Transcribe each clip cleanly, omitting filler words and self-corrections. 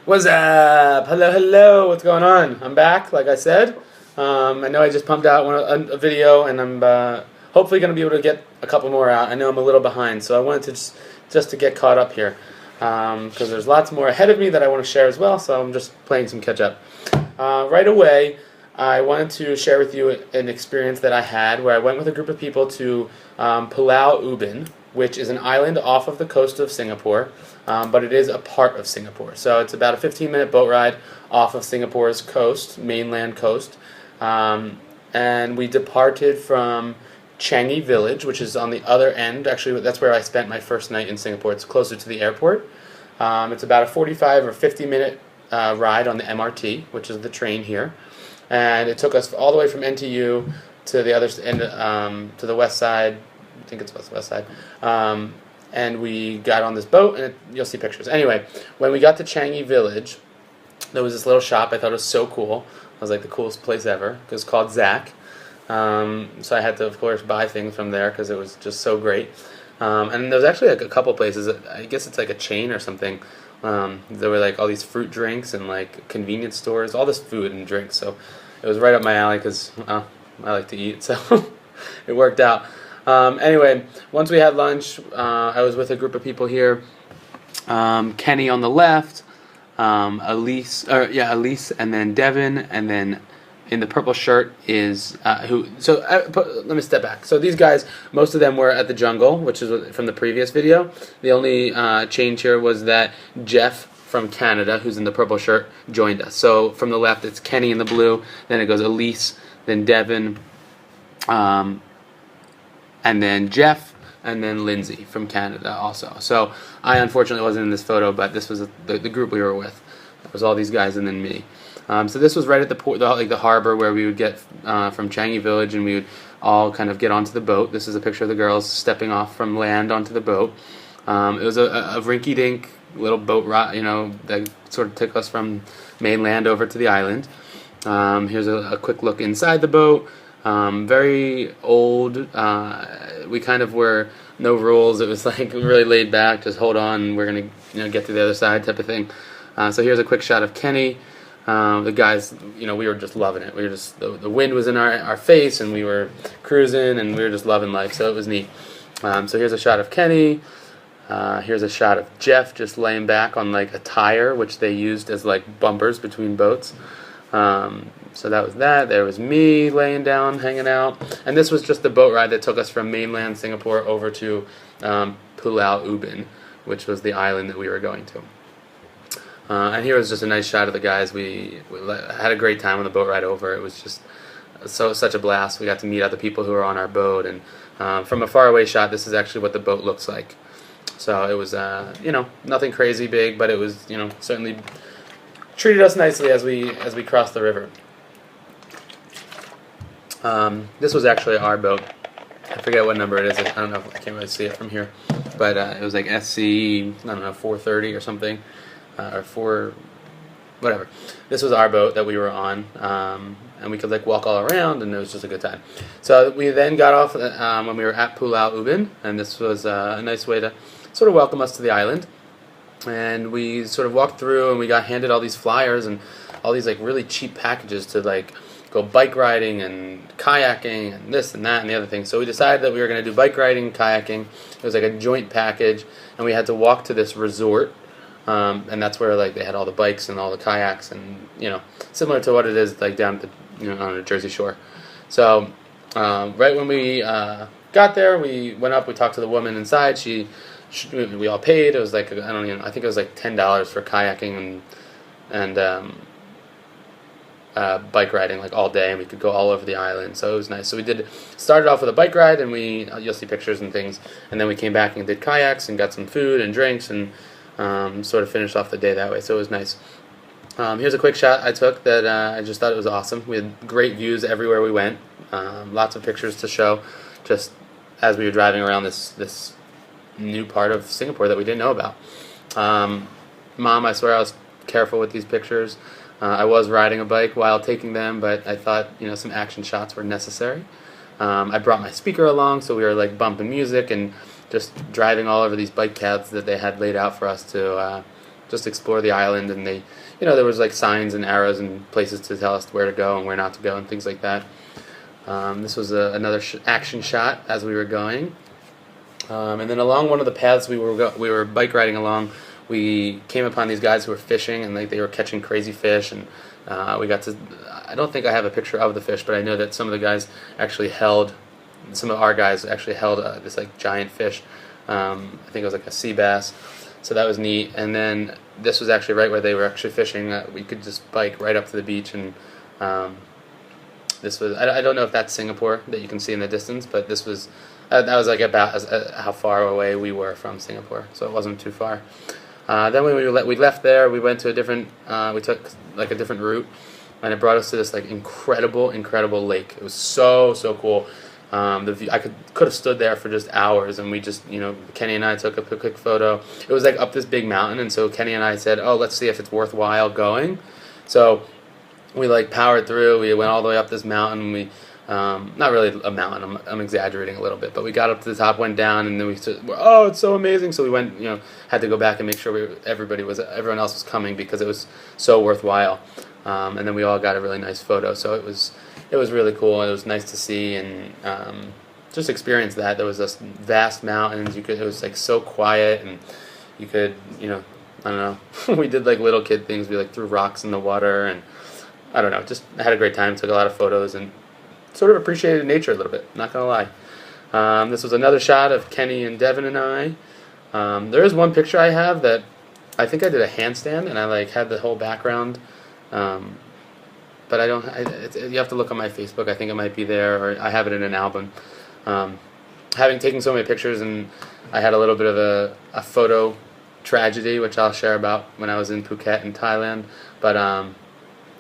What's up? Hello, hello. What's going on? I'm back, like I said. I know I just pumped out a video, and I'm hopefully going to be able to get a couple more out. I know I'm a little behind, so I wanted to just to get caught up here because there's lots more ahead of me that I want to share as well. So I'm just playing some catch up. Right away, I wanted to share with you an experience that I had where I went with a group of people to Pulau Ubin, which is an island off of the coast of Singapore, but it is a part of Singapore. So it's about a 15-minute boat ride off of Singapore's coast, mainland coast. And we departed from Changi Village, which is on the other end. Actually, that's where I spent my first night in Singapore. It's closer to the airport. It's about a 45 or 50-minute ride on the MRT, which is the train here. And it took us all the way from NTU to the other end, to the west side. I think it's west side. And we got on this boat, and you'll see pictures. Anyway, when we got to Changi Village, there was this little shop. I thought it was so cool. It was like the coolest place ever. It was called Zach. So I had to, of course, buy things from there because it was just so great. And there was actually like a couple places. I guess it's like a chain or something. There were like all these fruit drinks and like convenience stores, all this food and drinks. So it was right up my alley because I like to eat. So it worked out. Anyway, once we had lunch, I was with a group of people here. Kenny on the left, Elise, and then Devin, and then in the purple shirt is who. So let me step back. So these guys, most of them were at the jungle, which is from the previous video. The only change here was that Jeff from Canada, who's in the purple shirt, joined us. So from the left, it's Kenny in the blue. Then it goes Elise, then Devin. And then Jeff, and then Lindsay from Canada also. So I unfortunately wasn't in this photo, but this was the group we were with. It was all these guys and then me. So this was right at the port, like the harbor where we would get from Changi Village, and we would all kind of get onto the boat. This is a picture of the girls stepping off from land onto the boat. It was a rinky-dink little boat ride, that sort of took us from mainland over to the island. Here's a quick look inside the boat. Very old. We kind of were no rules. It was like really laid back. Just hold on. We're gonna get to the other side type of thing. So here's a quick shot of Kenny. The guys, we were just loving it. We were just the wind was in our face, and we were cruising, and we were just loving life. So it was neat. So here's a shot of Kenny. Here's a shot of Jeff just laying back on like a tire, which they used as like bumpers between boats. So that was that. There was me laying down, hanging out. And this was just the boat ride that took us from mainland Singapore over to Pulau Ubin, which was the island that we were going to. And here was just a nice shot of the guys. We had a great time on the boat ride over. It was just such a blast. We got to meet other people who were on our boat. And from a faraway shot, this is actually what the boat looks like. So it was, nothing crazy big, but it was, certainly treated us nicely as we crossed the river. This was actually our boat. I forget what number it is. I don't know. I can't really see it from here, but it was like SC 430 or something, or 4 whatever. This was our boat that we were on, and we could like walk all around, and it was just a good time. So we then got off when we were at Pulau Ubin, and this was a nice way to sort of welcome us to the island. And we sort of walked through, and we got handed all these flyers and all these like really cheap packages to like go bike riding and kayaking and this and that and the other thing. So we decided that we were going to do bike riding, kayaking. It was like a joint package, and we had to walk to this resort, and that's where like they had all the bikes and all the kayaks, and similar to what it is like down at the on the Jersey Shore. So right when we got there, we went up. We talked to the woman inside. We all paid. It was like I think it was like $10 for kayaking and bike riding like all day, and we could go all over the island. So it was nice. So we started off with a bike ride, and you'll see pictures and things, and then we came back and did kayaks and got some food and drinks, and sort of finished off the day that way. So it was nice. Here's a quick shot I took that I just thought it was awesome. We had great views everywhere we went. Lots of pictures to show, just as we were driving around this new part of Singapore that we didn't know about. Mom, I swear I was careful with these pictures. I was riding a bike while taking them, but I thought some action shots were necessary. I brought my speaker along, so we were like bumping music and just driving all over these bike paths that they had laid out for us to just explore the island, and they, there was like signs and arrows and places to tell us where to go and where not to go and things like that. This was another action shot as we were going, and then along one of the paths we were bike riding along, we came upon these guys who were fishing, and they were catching crazy fish, and we got to. I don't think I have a picture of the fish, but I know that some of our guys actually held this like giant fish. I think it was like a sea bass, so that was neat. And then this was actually right where they were actually fishing. We could just bike right up to the beach, and this was, I don't know if that's Singapore that you can see in the distance, but this was, that was like about how far away we were from Singapore, so it wasn't too far. Then when we left there, we went to a different, we took like a different route, and it brought us to this like incredible lake. It was so cool. The view, I could have stood there for just hours, and we just, Kenny and I took a quick photo. It was like up this big mountain, and so Kenny and I said, oh, let's see if it's worthwhile going. So we like powered through. We went all the way up this mountain. We not really a mountain, I'm exaggerating a little bit, but we got up to the top, went down, and then we said, oh, it's so amazing. So we went, had to go back and make sure everyone else was coming, because it was so worthwhile. And then we all got a really nice photo. So it was really cool. It was nice to see and just experience that. There was this vast mountains. It was like so quiet, and you could, I don't know. We did like little kid things. We like threw rocks in the water, and I don't know. Just had a great time. Took a lot of photos and sort of appreciated nature a little bit. Not gonna lie. This was another shot of Kenny and Devin and I. There is one picture I have that I think I did a handstand, and I like had the whole background. But I don't. You have to look on my Facebook. I think it might be there, or I have it in an album. Having taken so many pictures, and I had a little bit of a photo tragedy, which I'll share about when I was in Phuket in Thailand. But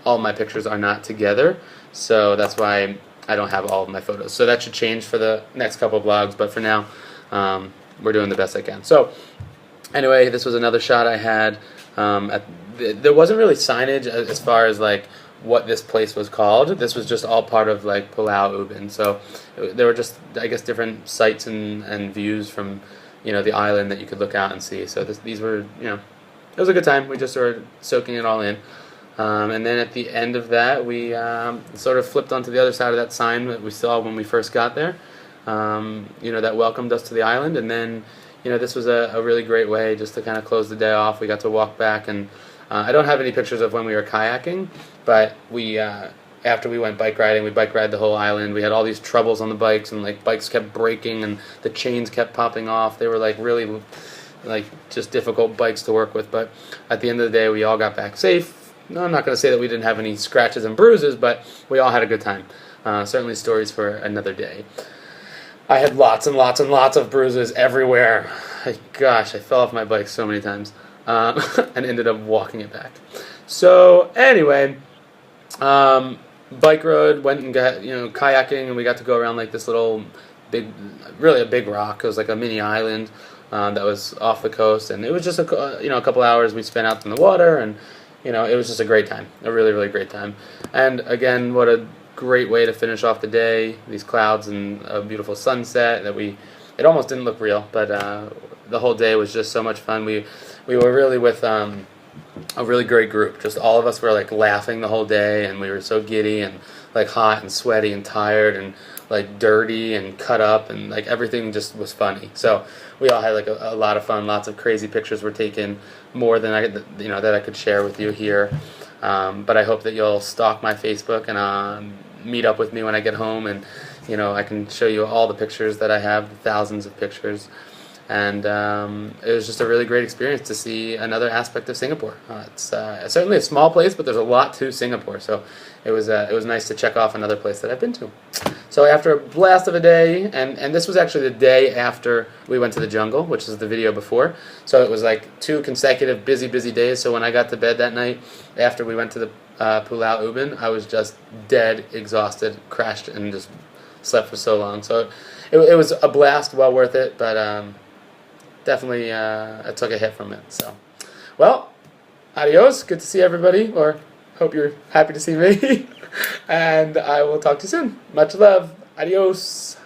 all my pictures are not together, so that's why I don't have all of my photos. So that should change for the next couple vlogs. But for now, we're doing the best I can. So anyway, this was another shot I had. There wasn't really signage as far as like what this place was called. This was just all part of like Pulau Ubin. So there were just, I guess, different sights and views from, the island that you could look out and see. So these were, it was a good time. We just sort of soaking it all in. And then at the end of that, we sort of flipped onto the other side of that sign that we saw when we first got there, that welcomed us to the island. And then, this was a really great way just to kind of close the day off. We got to walk back, and I don't have any pictures of when we were kayaking, but we after we went bike riding, we bike ride the whole island. We had all these troubles on the bikes, and like bikes kept breaking, and the chains kept popping off. They were like really like just difficult bikes to work with, but at the end of the day, we all got back safe. No, I'm not going to say that we didn't have any scratches and bruises, but we all had a good time. Certainly stories for another day. I had lots and lots and lots of bruises everywhere. Gosh, I fell off my bike so many times and ended up walking it back. So anyway, bike rode, went and got, kayaking, and we got to go around like this little really a big rock. It was like a mini island that was off the coast, and it was just a couple hours we spent out in the water, and it was just a great time, a really great time. And again, what a great way to finish off the day. These clouds and a beautiful sunset that it almost didn't look real, but the whole day was just so much fun. We were really with a really great group. Just all of us were like laughing the whole day, and we were so giddy and like hot and sweaty and tired and like dirty and cut up, and like everything just was funny. So we all had like a lot of fun. Lots of crazy pictures were taken, more than that I could share with you here. But I hope that you'll stalk my Facebook and meet up with me when I get home, and I can show you all the pictures that I have, thousands of pictures. And it was just a really great experience to see another aspect of Singapore. It's certainly a small place, but there's a lot to Singapore. So it was nice to check off another place that I've been to. So after a blast of a day, and this was actually the day after we went to the jungle, which is the video before. So it was like 2 consecutive busy days. So when I got to bed that night, after we went to the Pulau Ubin, I was just dead, exhausted, crashed, and just slept for so long. So it was a blast, well worth it, but definitely I took a hit from it. So, well, adios. Good to see everybody, or hope you're happy to see me. And I will talk to you soon. Much love. Adios.